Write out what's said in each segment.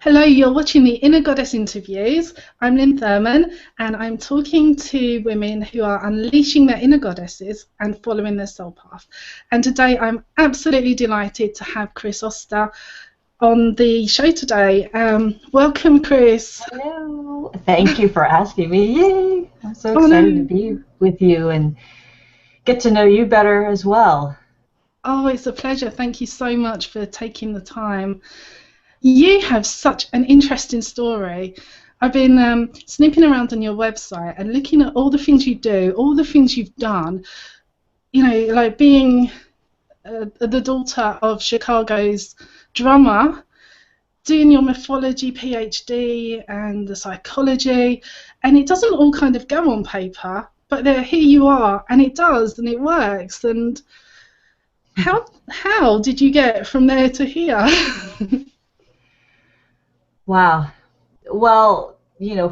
Hello, you're watching the Inner Goddess interviews. I'm Thurman, and I'm talking to women who are unleashing their inner goddesses and following their soul path. And today I'm absolutely delighted to have Kris Oster on the show today. Welcome, Kris. Hello. Thank you for asking me. Yay! I'm so Oh excited to no. be with you and get to know you better as well. Oh, it's a pleasure. Thank you so much for taking the time. You have such an interesting story. I've been snooping around on your website and looking at all the things you do, all the things you've done. You know, like being the daughter of Chicago's drummer, doing your mythology PhD and the psychology, and it doesn't all kind of go on paper, but there, here you are, and it does, and it works. And how did you get from there to here? Wow. Well,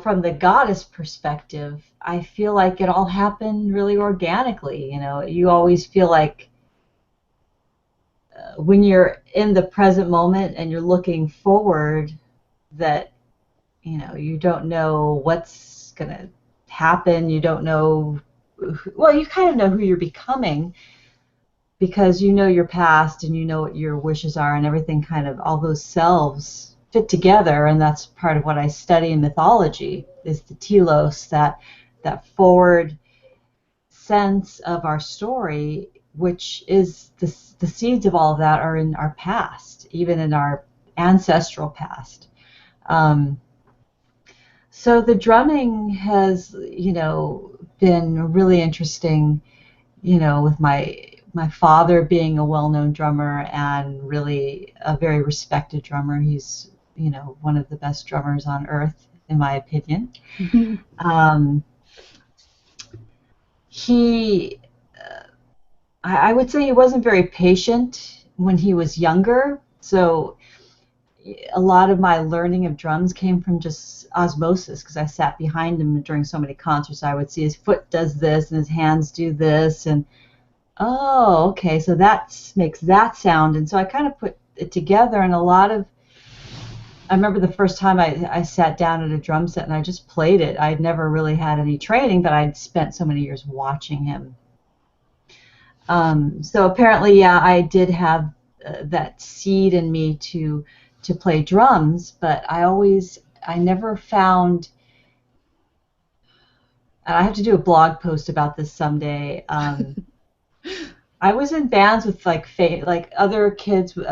from the goddess perspective, I feel like it all happened really organically. You always feel like when you're in the present moment and you're looking forward that, you don't know what's going to happen. You don't know, well, you kind of know who you're becoming because you know your past and you know what your wishes are and everything kind of all those selves fit together, and that's part of what I study in mythology is the telos, that forward sense of our story, which is the seeds of all of that are in our past, even in our ancestral past. um, so the drumming has been really interesting, with my father being a well-known drummer and really a very respected drummer. He's, one of the best drummers on earth, in my opinion. Um, he, I would say he wasn't very patient when he was younger. So a lot of my learning of drums came from just osmosis because I sat behind him during so many concerts. I would see his foot does this and his hands do this, and oh, okay, so that makes that sound. And so I kind of put it together, and I remember the first time I sat down at a drum set and I just played it. I'd never really had any training, but I'd spent so many years watching him. So apparently, yeah, I did have that seed in me to play drums, but I never found, and I have to do a blog post about this someday. I was in bands with like other kids who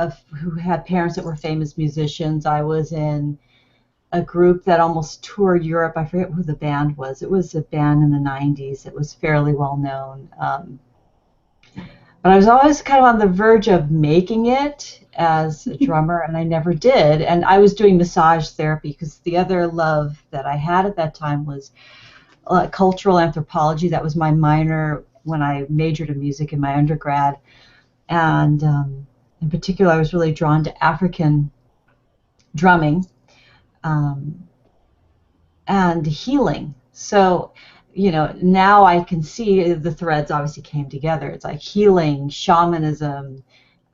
had parents that were famous musicians. I was in a group that almost toured Europe. I forget who the band was. It was a band in the 90s. It was fairly well known. But I was always kind of on the verge of making it as a drummer, and I never did. And I was doing massage therapy because the other love that I had at that time was cultural anthropology. That was my minor when I majored in music in my undergrad. And in particular, I was really drawn to African drumming and healing. So, now I can see the threads obviously came together. It's like healing, shamanism,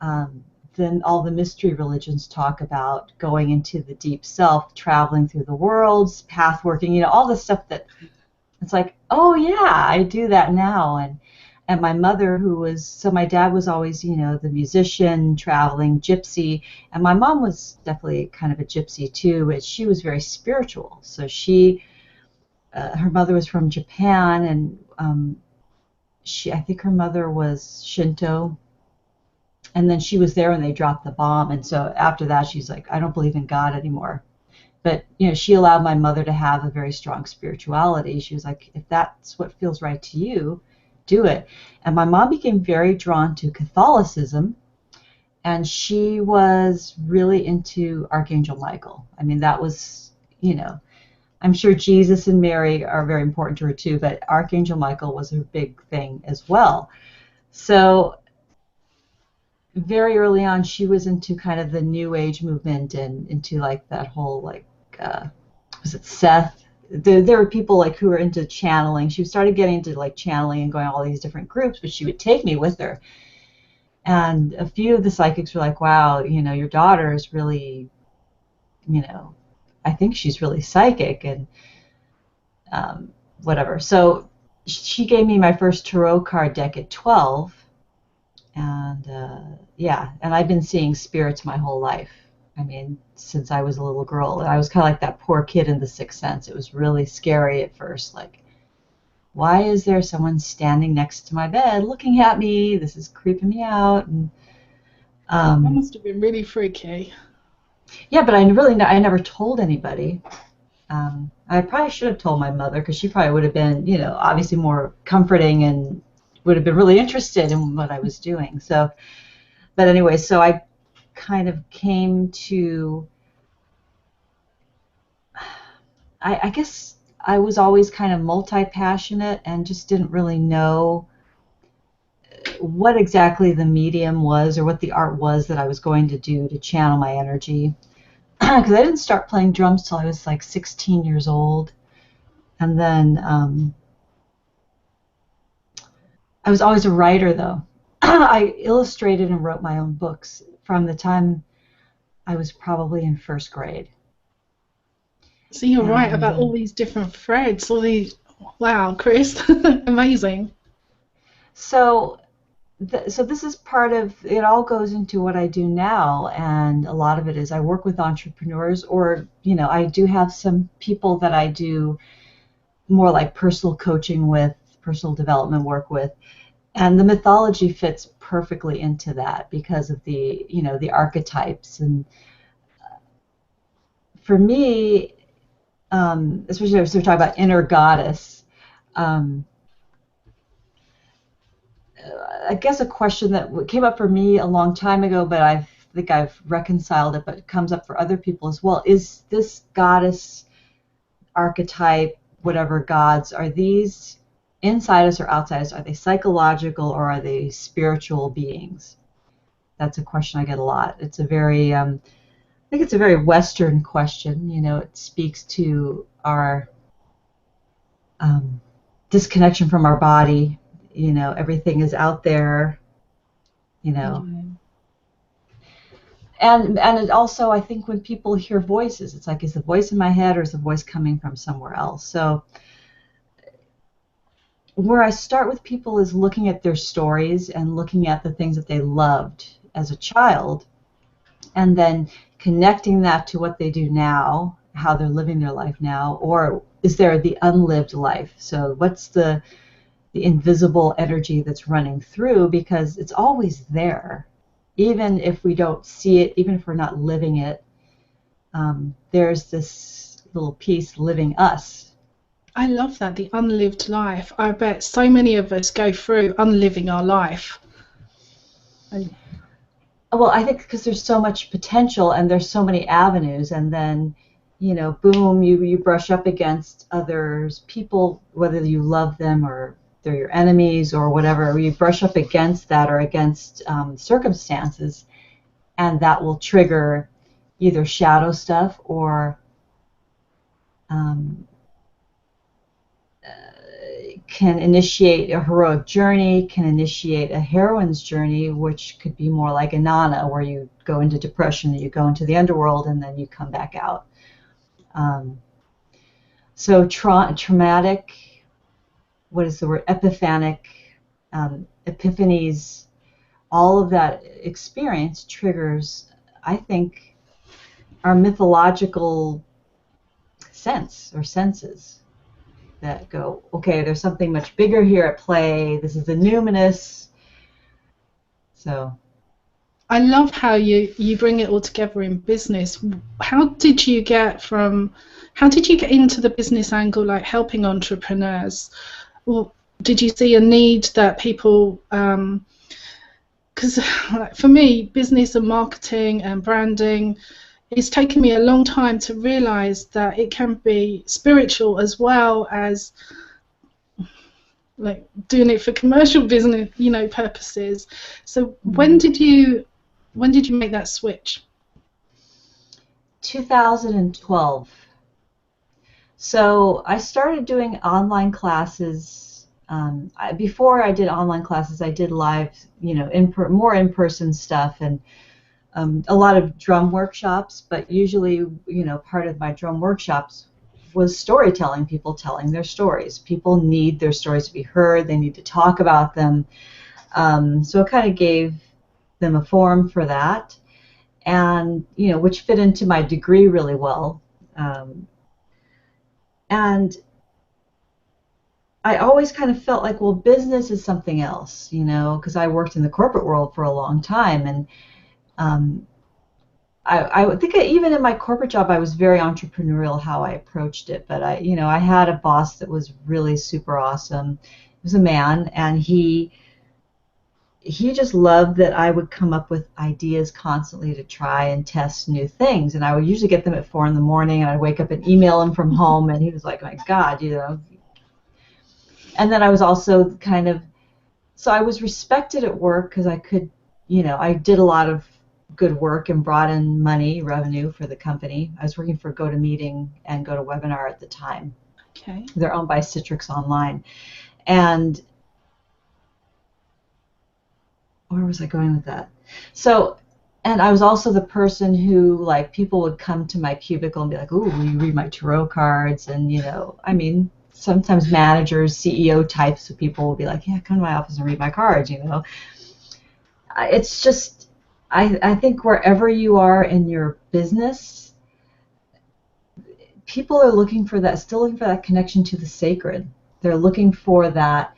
then all the mystery religions talk about going into the deep self, traveling through the worlds, path working, all the stuff that it's like, oh yeah, I do that now. And my mother, so my dad was always, the musician, traveling, gypsy, and my mom was definitely kind of a gypsy too, but she was very spiritual. So her mother was from Japan, and I think her mother was Shinto, and then she was there when they dropped the bomb, and so after that, she's like, I don't believe in God anymore. But she allowed my mother to have a very strong spirituality. She was like, if that's what feels right to you, do it. And my mom became very drawn to Catholicism, and she was really into Archangel Michael. I mean, that was, I'm sure Jesus and Mary are very important to her too, but Archangel Michael was a big thing as well. So very early on, she was into kind of the New Age movement and into like that whole was it Seth? There were people like who were into channeling. She started getting into like channeling and going to all these different groups, but she would take me with her. And a few of the psychics were like, "Wow, your daughter is really I think she's really psychic and whatever. So she gave me my first tarot card deck at 12, and and I've been seeing spirits my whole life. I mean, since I was a little girl. I was kind of like that poor kid in The Sixth Sense. It was really scary at first, like, why is there someone standing next to my bed looking at me? This is creeping me out. And that must have been really freaky. yeah, but I never told anybody. I probably should have told my mother, because she probably would have been, obviously more comforting and would have been really interested in what I was doing. So, but anyway, so I kind of came to, I guess I was always kind of multi-passionate and just didn't really know what exactly the medium was or what the art was that I was going to do to channel my energy. Because I didn't start playing drums till I was like 16 years old. And then I was always a writer, though. I illustrated and wrote my own books from the time I was probably in first grade. So you're right about all these different threads, all these, wow, Kris, amazing. So this is part of, it all goes into what I do now, and a lot of it is I work with entrepreneurs, or, I do have some people that I do more like personal coaching with, personal development work with, and the mythology fits perfectly into that because of the, the archetypes. And for me, especially if we're talking about inner goddess, I guess a question that came up for me a long time ago, but I think I've reconciled it, but it comes up for other people as well. Is this goddess archetype, whatever gods, are these inside us or outside us? Are they psychological or are they spiritual beings? That's a question I get a lot. It's a very, I think it's a very Western question. It speaks to our disconnection from our body. Everything is out there, Mm-hmm. and it also, I think when people hear voices, it's like, is the voice in my head or is the voice coming from somewhere else? So where I start with people is looking at their stories and looking at the things that they loved as a child, and then connecting that to what they do now, how they're living their life now, or is there the unlived life? So what's the invisible energy that's running through, because it's always there, even if we don't see it, even if we're not living it. There's this little piece living us. I love that, the unlived life. I bet so many of us go through unliving our life. Well, I think because there's so much potential and there's so many avenues, and then, boom, you brush up against others, people, whether you love them or they're your enemies or whatever, you brush up against that or against circumstances, and that will trigger either shadow stuff or can initiate a heroic journey, can initiate a heroine's journey, which could be more like Inanna, where you go into depression, you go into the underworld, and then you come back out. So traumatic, what is the word, epiphanic, epiphanies, all of that experience triggers, I think, our mythological sense or senses that go, okay, there's something much bigger here at play. This is the numinous. So I love how you bring it all together in business. How did you get into the business angle, like helping entrepreneurs? Or did you see a need that people, because for me, business and marketing and branding, it's taken me a long time to realize that it can be spiritual as well as like doing it for commercial business, purposes. So when did you make that switch? 2012. So I started doing online classes. Before I did online classes, I did live, more in-person stuff, and a lot of drum workshops, but usually, part of my drum workshops was storytelling, people telling their stories. People need their stories to be heard. They need to talk about them. So it kind of gave them a forum for that, and which fit into my degree really well. And I always kind of felt like, well, business is something else, because I worked in the corporate world for a long time, and I think even in my corporate job, I was very entrepreneurial how I approached it. But I had a boss that was really super awesome. He was a man, and he just loved that I would come up with ideas constantly to try and test new things. And I would usually get them at 4 in the morning, and I'd wake up and email him from home, and he was like, my God, And then I was also so I was respected at work because I could, I did a lot of good work and brought in revenue for the company. I was working for GoToMeeting and GoToWebinar at the time. Okay. They're owned by Citrix Online. And where was I going with that? So, and I was also the person who, like, people would come to my cubicle and be like, ooh, will you read my tarot cards? And, sometimes managers, CEO types of people will be like, yeah, come to my office and read my cards, It's just, I think wherever you are in your business, people are still looking for that connection to the sacred. They're looking for that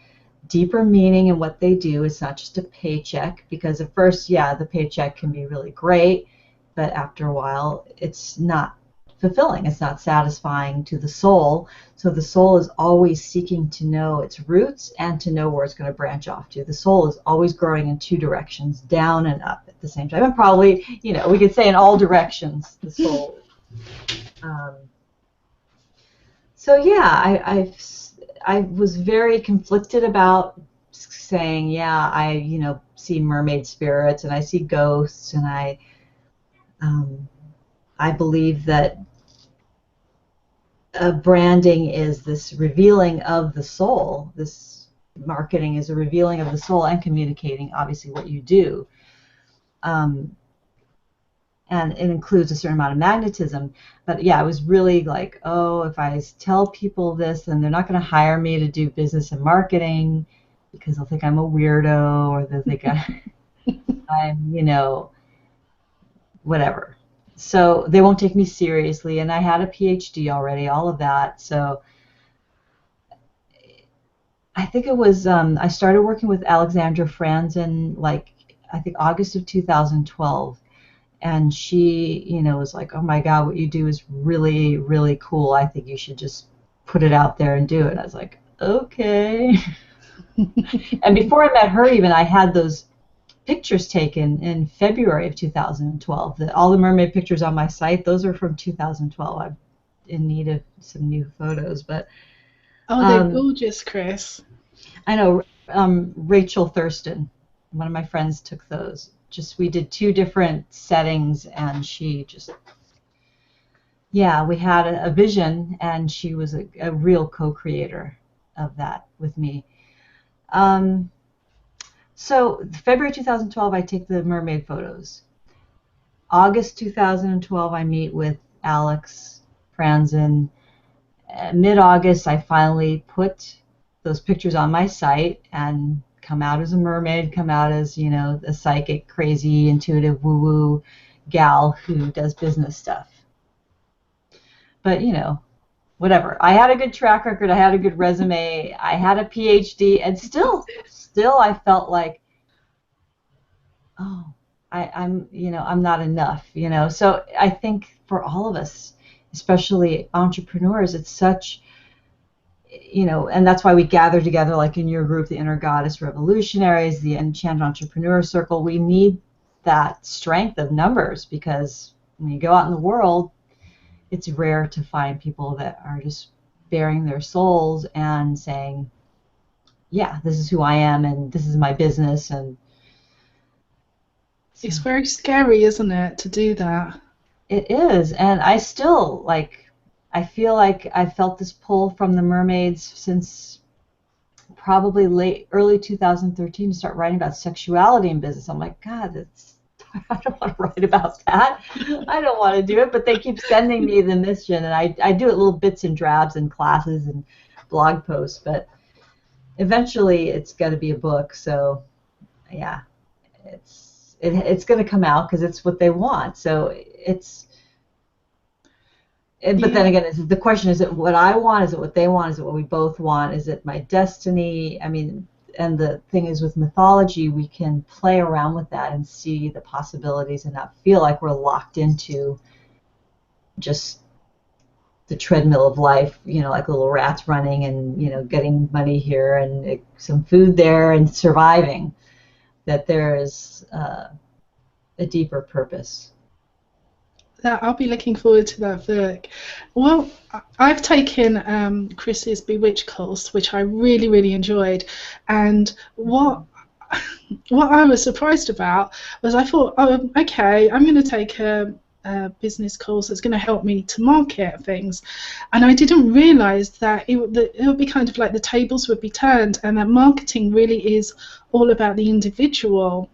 deeper meaning in what they do. It's not just a paycheck, because at first, yeah, the paycheck can be really great, but after a while, it's not fulfilling. It's not satisfying to the soul. So the soul is always seeking to know its roots and to know where it's going to branch off to. The soul is always growing in 2 directions, down and up at the same time. And probably, we could say in all directions, the soul. So yeah, I was very conflicted about saying, yeah, I see mermaid spirits and I see ghosts, and I believe that branding is this revealing of the soul. This marketing is a revealing of the soul and communicating, obviously, what you do. And it includes a certain amount of magnetism. But yeah, I was really like, oh, if I tell people this, then they're not going to hire me to do business and marketing because they'll think I'm a weirdo, or they'll think I'm, whatever. So they won't take me seriously. And I had a PhD already, all of that. So I think it was, I started working with Alexandra Franzen, I think August of 2012. And she, was like, oh my God, what you do is really, really cool. I think you should just put it out there and do it. And I was like, okay. And before I met her even, I had those pictures taken in February of 2012. All the mermaid pictures on my site, those are from 2012. I'm in need of some new photos. But they're gorgeous, Kris. I know. Rachel Thurston, one of my friends, took those. We did 2 different settings, and she just, yeah, we had a vision, and she was a real co-creator of that with me. So February 2012, I take the mermaid photos. August 2012, I meet with Alex Franzen. Mid-August, I finally put those pictures on my site and come out as a mermaid, come out as, a psychic, crazy, intuitive, woo-woo gal who does business stuff. But, whatever. I had a good track record. I had a good resume. I had a PhD, and still I felt like, oh, I'm not enough, So I think for all of us, especially entrepreneurs, it's such, and that's why we gather together, like in your group, the Inner Goddess Revolutionaries, the Enchanted Entrepreneur Circle. We need that strength of numbers, because when you go out in the world, it's rare to find people that are just bearing their souls and saying, yeah, this is who I am, and this is my business. And so, it's very scary, isn't it, to do that? It is, and I still, I feel like I felt this pull from the mermaids since probably early 2013 to start writing about sexuality in business. I'm like, God, I don't want to write about that. I don't want to do it, but they keep sending me the mission, and I do it little bits and drabs in classes and blog posts, but eventually it's got to be a book. So yeah, it's going to come out because it's what they want. So but then again, the question, is it what I want? Is it what they want? Is it what we both want? Is it my destiny? I mean, and the thing is, with mythology, we can play around with that and see the possibilities and not feel like we're locked into just the treadmill of life, like little rats running and, getting money here and some food there and surviving, that there is a deeper purpose. I'll be looking forward to that book. Well, I've taken Kris's Bewitched course, which I really, really enjoyed. And what I was surprised about was I thought, oh, okay, I'm going to take a business course that's going to help me to market things. And I didn't realise that it would be kind of like the tables would be turned, and that marketing really is all about the individual.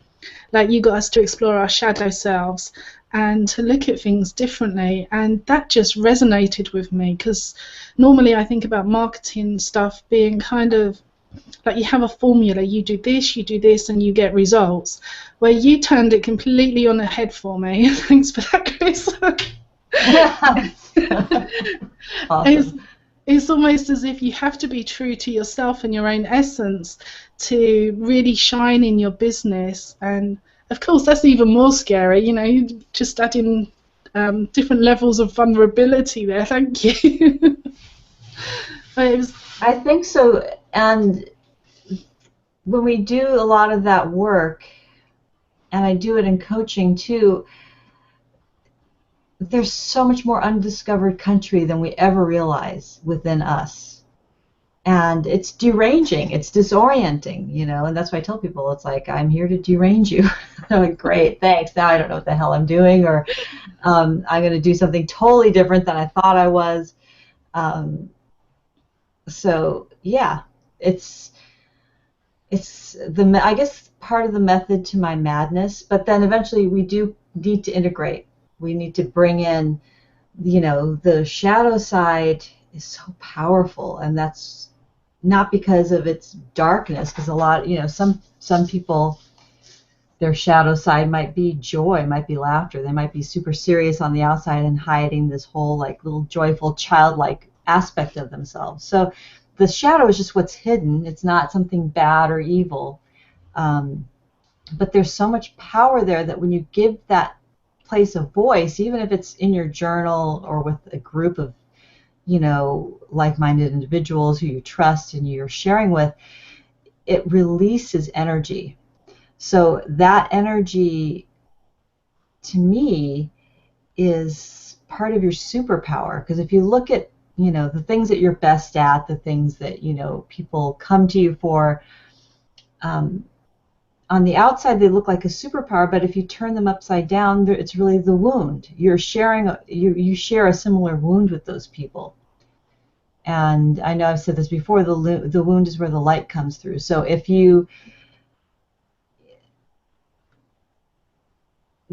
Like, you got us to explore our shadow selves and to look at things differently, and that just resonated with me, because normally I think about marketing stuff being kind of like you have a formula, you do this, and you get results, where you turned it completely on the head for me. Thanks for that, Kris. Awesome. It's almost as if you have to be true to yourself and your own essence to really shine in your business. And of course, that's even more scary, just adding different levels of vulnerability there. Thank you. I think so. And when we do a lot of that work, and I do it in coaching too, there's so much more undiscovered country than we ever realize within us. And it's deranging, it's disorienting, and that's why I tell people, it's like, I'm here to derange you. I'm like, great, thanks. Now I don't know what the hell I'm doing, or I'm going to do something totally different than I thought I was. So yeah, it's I guess part of the method to my madness. But then eventually we do need to integrate. We need to bring in, the shadow side is so powerful, and that's not because of its darkness, because a lot, some people, their shadow side might be joy, might be laughter. They might be super serious on the outside and hiding this whole like little joyful, childlike aspect of themselves. So the shadow is just what's hidden. It's not something bad or evil. But there's so much power there that when you give that place a voice, even if it's in your journal or with a group of like-minded individuals who you trust and you're sharing with, it releases energy. So that energy, to me, is part of your superpower. Because if you look at, the things that you're best at, the things that, people come to you for, on the outside they look like a superpower, but if you turn them upside down, it's really the wound. You're sharing, you share a similar wound with those people. And I know I've said this before, the wound is where the light comes through. So if you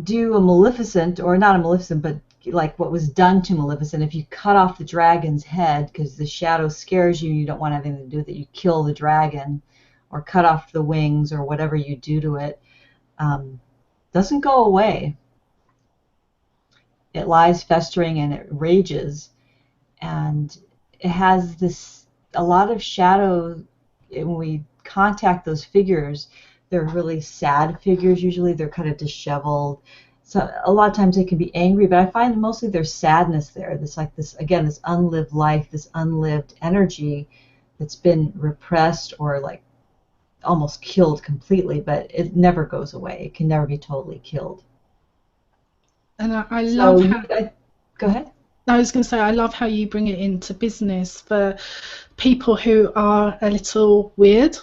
do a Maleficent, or not a Maleficent, but like what was done to Maleficent, if you cut off the dragon's head because the shadow scares you, you don't want anything to do with it, you kill the dragon, or cut off the wings, or whatever you do to it, doesn't go away. It lies festering and it rages, and it has a lot of shadow. When we contact those figures, they're really sad figures. Usually they're kind of disheveled. So a lot of times they can be angry, but I find mostly there's sadness there. This unlived life, this unlived energy that's been repressed or like almost killed completely, but it never goes away. It can never be totally killed. And I love how... Go ahead. I was going to say, I love how you bring it into business for people who are a little weird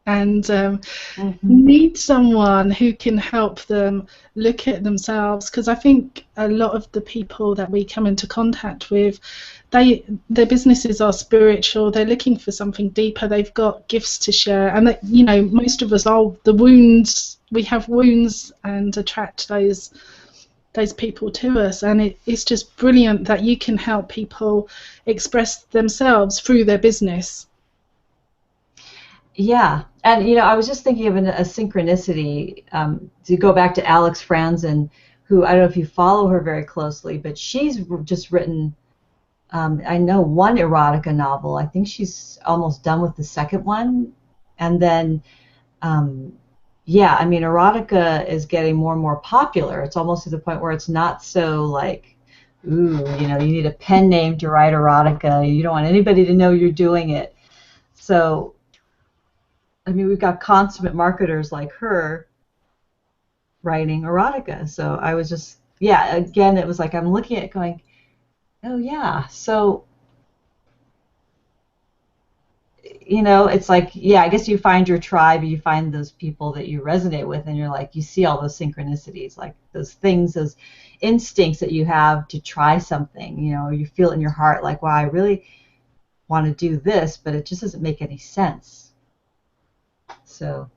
and Mm-hmm. need someone who can help them look at themselves, because I think a lot of the people that we come into contact with, their businesses are spiritual, they're looking for something deeper, they've got gifts to share, and that, you know, most of us are the wounds, we have wounds and attract those people to us, and it's just brilliant that you can help people express themselves through their business. Yeah, and you know, I was just thinking of a synchronicity, to go back to Alex Franzen, who I don't know if you follow her very closely, but she's just written, I know, one erotica novel. I think she's almost done with the second one, and then um, yeah, I mean, erotica is getting more and more popular. It's almost to the point where it's not so like, ooh, you know, you need a pen name to write erotica. You don't want anybody to know you're doing it. So I mean, we've got consummate marketers like her writing erotica. So I was just, yeah, again, it was like I'm looking at it going, oh, yeah. So, you know, it's like, yeah, I guess you find your tribe, you find those people that you resonate with, and you're like, you see all those synchronicities, like those things, those instincts that you have to try something, you know, or you feel it in your heart, like, wow, I really want to do this, but it just doesn't make any sense. So,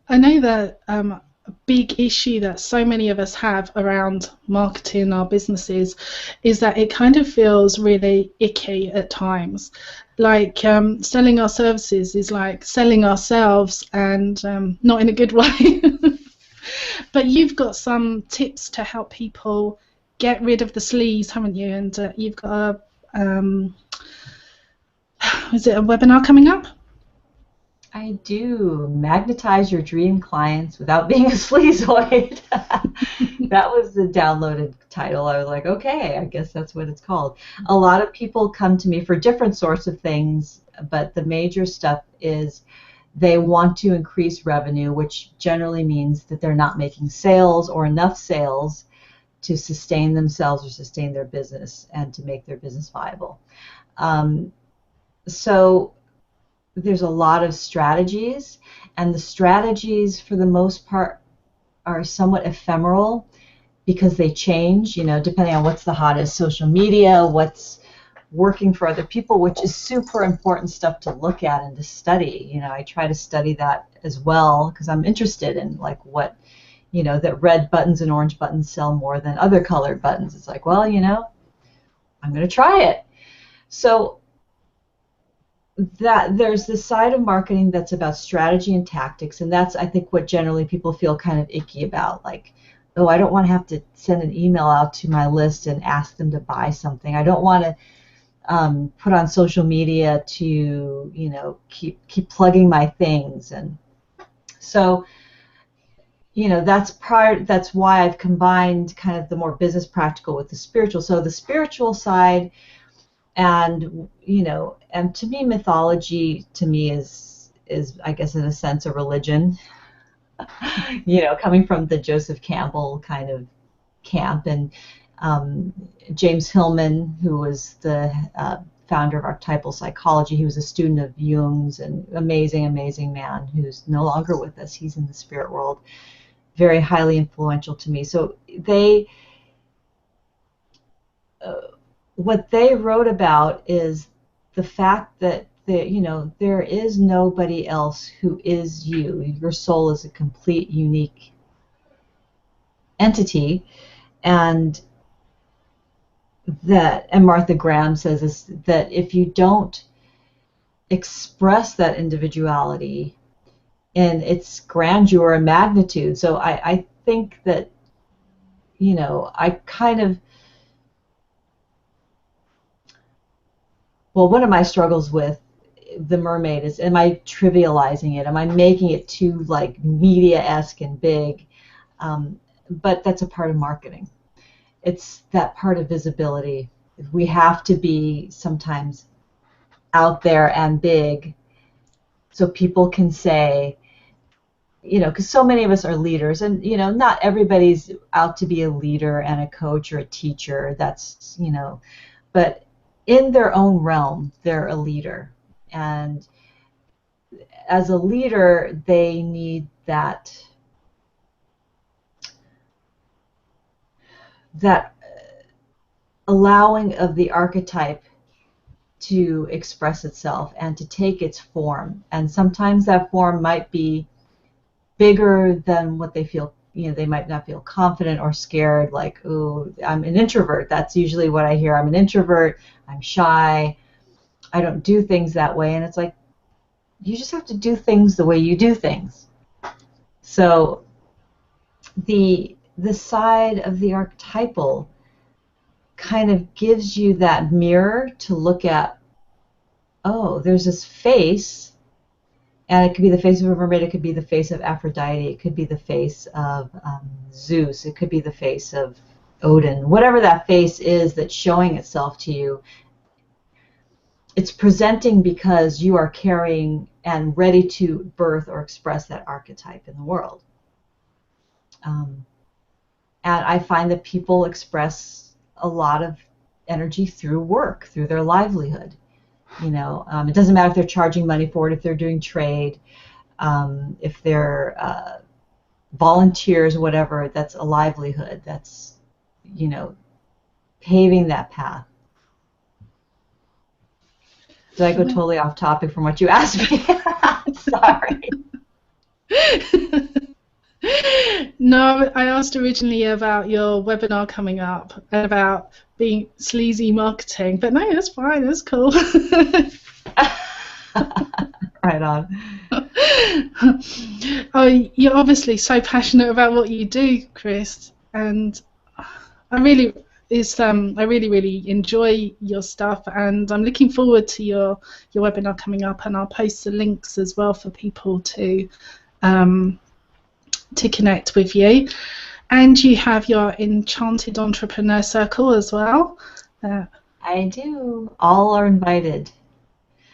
I know that a big issue that so many of us have around marketing our businesses is that it kind of feels really icky at times. Like selling our services is like selling ourselves, and not in a good way. But you've got some tips to help people get rid of the sleaze, haven't you? And you've got is it a webinar coming up? I do. Magnetize your dream clients without being a sleazoid. That was the downloaded title. I was like, okay, I guess that's what it's called. A lot of people come to me for different sorts of things, but the major stuff is they want to increase revenue, which generally means that they're not making sales or enough sales to sustain themselves or sustain their business and to make their business viable. Um, so there's a lot of strategies, and the strategies for the most part are somewhat ephemeral because they change, you know, depending on what's the hottest social media, what's working for other people, which is super important stuff to look at and to study. You know, I try to study that as well because I'm interested in like what, you know, that red buttons and orange buttons sell more than other colored buttons. It's like, well, you know, I'm going to try it. So that there's this side of marketing that's about strategy and tactics, and that's, I think, what generally people feel kind of icky about, like, oh, I don't want to have to send an email out to my list and ask them to buy something. I don't want to put on social media to, you know, keep plugging my things. And so, you know, that's why I've combined kind of the more business practical with the spiritual. So the spiritual side, and you know, and to me, mythology to me is I guess in a sense a religion. You know, coming from the Joseph Campbell kind of camp, and um, James Hillman, who was the founder of archetypal psychology, he was a student of Jung's, and amazing man who's no longer with us. He's in the spirit world. Very highly influential to me. So they what they wrote about is the fact that you know, there is nobody else who is you. Your soul is a complete, unique entity, and and Martha Graham says this, that if you don't express that individuality in its grandeur and magnitude, so I think that, you know, I kind of, well, one of my struggles with the mermaid is, am I trivializing it? Am I making it too like media-esque and big? But that's a part of marketing. It's that part of visibility. We have to be sometimes out there and big so people can say, you know, because so many of us are leaders, and you know, not everybody's out to be a leader and a coach or a teacher. That's, you know, but in their own realm, they're a leader. And as a leader, they need that allowing of the archetype to express itself and to take its form. And sometimes that form might be bigger than what they feel. They might not feel confident or scared, like, oh, I'm an introvert. That's usually what I hear. I'm an introvert. I'm shy. I don't do things that way. And it's like, you just have to do things the way you do things. So the side of the archetypal kind of gives you that mirror to look at. Oh, there's this face, and it could be the face of a mermaid, it could be the face of Aphrodite, it could be the face of Zeus, it could be the face of Odin. Whatever that face is that's showing itself to you, it's presenting because you are carrying and ready to birth or express that archetype in the world. And I find that people express a lot of energy through work, through their livelihood. It doesn't matter if they're charging money for it, if they're doing trade, if they're volunteers, whatever. That's a livelihood. That's, paving that path. Did I go totally off topic from what you asked me? Sorry. No, I asked originally about your webinar coming up and about being sleazy marketing, but no, that's fine, that's cool. Right on. Oh, you're obviously so passionate about what you do, Kris, and I really enjoy your stuff, and I'm looking forward to your webinar coming up, and I'll post the links as well for people to connect with you. And you have your Enchanted Entrepreneur Circle as well. I do. All are invited.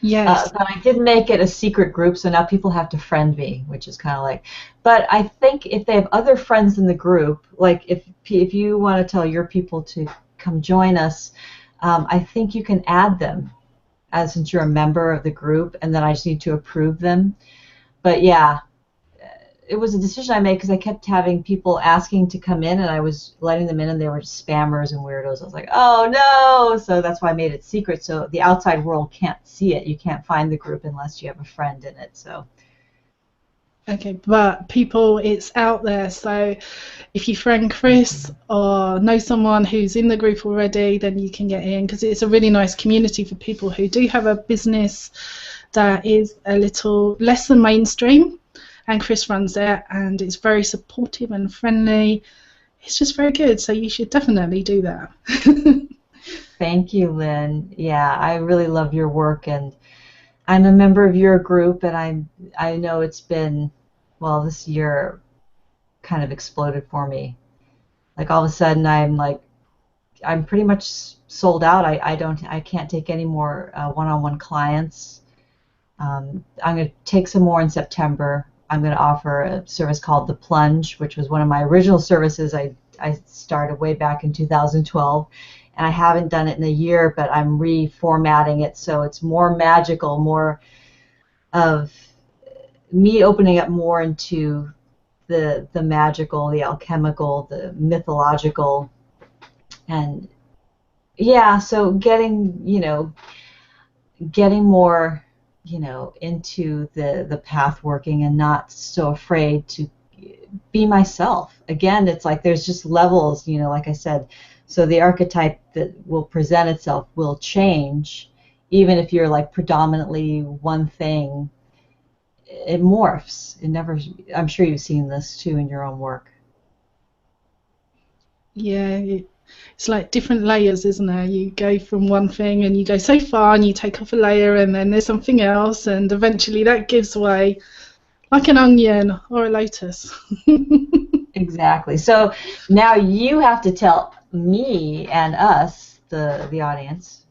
Yes. But I did make it a secret group, so now people have to friend me, which is kind of like. But I think if they have other friends in the group, like if you want to tell your people to come join us, I think you can add them, since you're a member of the group, and then I just need to approve them. But yeah. It was a decision I made because I kept having people asking to come in, and I was letting them in, and they were just spammers and weirdos. I was like, oh no! So that's why I made it secret, so the outside world can't see it. You can't find the group unless you have a friend in it. So. Okay, but people, it's out there. So if you friend Kris or know someone who's in the group already, then you can get in, because it's a really nice community for people who do have a business that is a little less than mainstream. And Kris runs it, and it's very supportive and friendly. It's just very good, so you should definitely do that. Thank you, Lynn. Yeah, I really love your work, and I'm a member of your group, and I know it's been, well, this year kind of exploded for me. Like all of a sudden, I'm pretty much sold out. I can't take any more one-on-one clients. I'm going to take some more in September. I'm going to offer a service called The Plunge, which was one of my original services. I started way back in 2012, and I haven't done it in a year, but I'm reformatting it so it's more magical, more of me opening up more into the magical, the alchemical, the mythological, and yeah, so getting more into the path working, and not so afraid to be myself. Again, it's like there's just levels, like I said. So the archetype that will present itself will change, even if you're like predominantly one thing. It morphs. It never. I'm sure you've seen this too in your own work. Yeah. It's like different layers, isn't there? You go from one thing and you go so far and you take off a layer, and then there's something else, and eventually that gives way, like an onion or a lotus. Exactly. So now you have to tell me and us, the audience,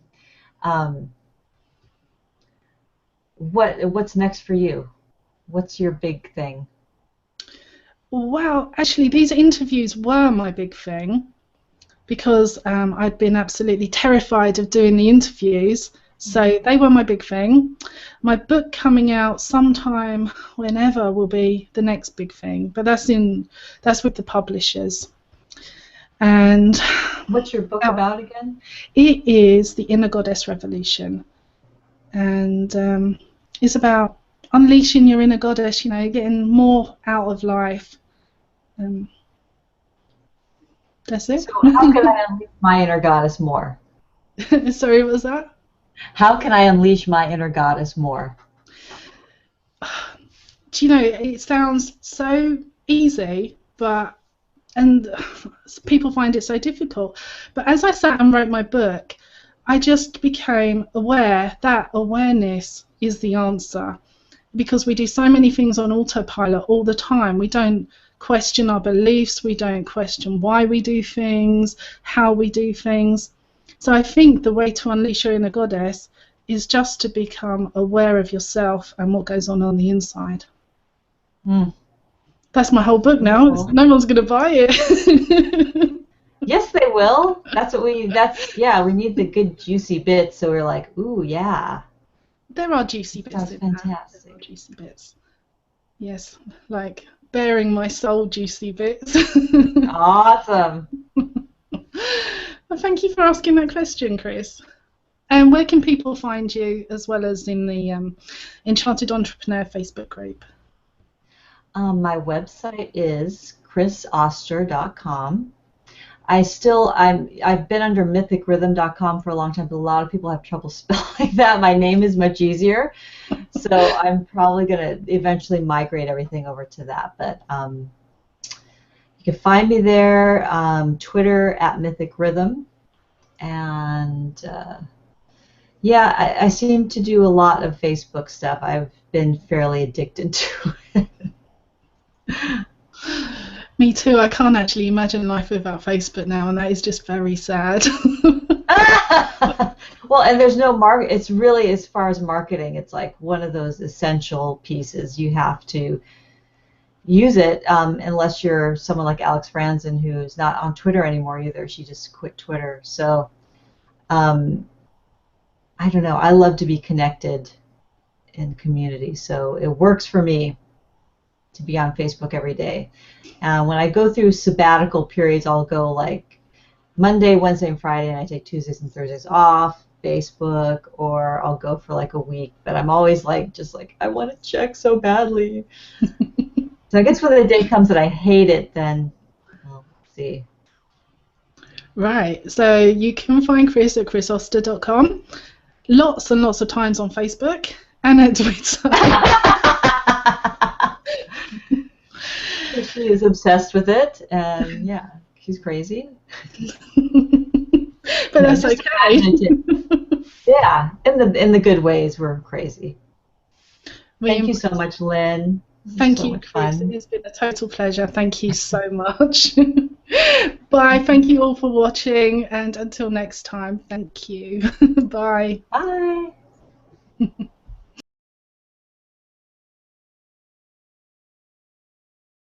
what's next for you? What's your big thing? Well, actually, these interviews were my big thing, because I'd been absolutely terrified of doing the interviews, So they were my big thing. My book coming out sometime, whenever, will be the next big thing, but that's with the publishers. And what's your book about again? It is The Inner Goddess Revolution, and it's about unleashing your inner goddess, getting more out of life. That's it. So how can I unleash my inner goddess more? Sorry, what was that? How can I unleash my inner goddess more? Do it sounds so easy, and people find it so difficult. But as I sat and wrote my book, I just became aware that awareness is the answer, because we do so many things on autopilot all the time. We don't question our beliefs, we don't question why we do things, how we do things. So I think the way to unleash your inner goddess is just to become aware of yourself and what goes on the inside. That's my whole book now. No one's going to buy it. Yes, they will. We need the good juicy bits, so we're like, ooh, yeah. There are juicy bits. That's fantastic. There are juicy bits. Yes, like bearing my soul juicy bits. Awesome. Well, thank you for asking that question, Kris. And where can people find you, as well as in the Enchanted Entrepreneur Facebook group? My website is krisoster.com. I've been under mythicrhythm.com for a long time, but a lot of people have trouble spelling that. My name is much easier, so I'm probably going to eventually migrate everything over to that. But you can find me there, Twitter @mythicrhythm, and I seem to do a lot of Facebook stuff. I've been fairly addicted to it. Me too. I can't actually imagine life without Facebook now, and that is just very sad. Well, and there's no market. It's really, as far as marketing, it's like one of those essential pieces. You have to use it, unless you're someone like Alex Franzen, who's not on Twitter anymore either. She just quit Twitter. So I don't know. I love to be connected in community, so it works for me to be on Facebook every day. When I go through sabbatical periods, I'll go like Monday, Wednesday, and Friday, and I take Tuesdays and Thursdays off Facebook, or I'll go for like a week. But I'm always just like, I want to check so badly. So I guess when the day comes that I hate it, then we'll see. Right. So you can find Kris at krisoster.com. Lots and lots of times on Facebook and at Twitter. She is obsessed with it, and yeah, she's crazy. But that's okay. Yeah, in the good ways, we're crazy. Thank you so much, Lynn. Thank you, Kris. It's been a total pleasure. Thank you so much. Bye. Thank you all for watching, and until next time, thank you. Bye. Bye.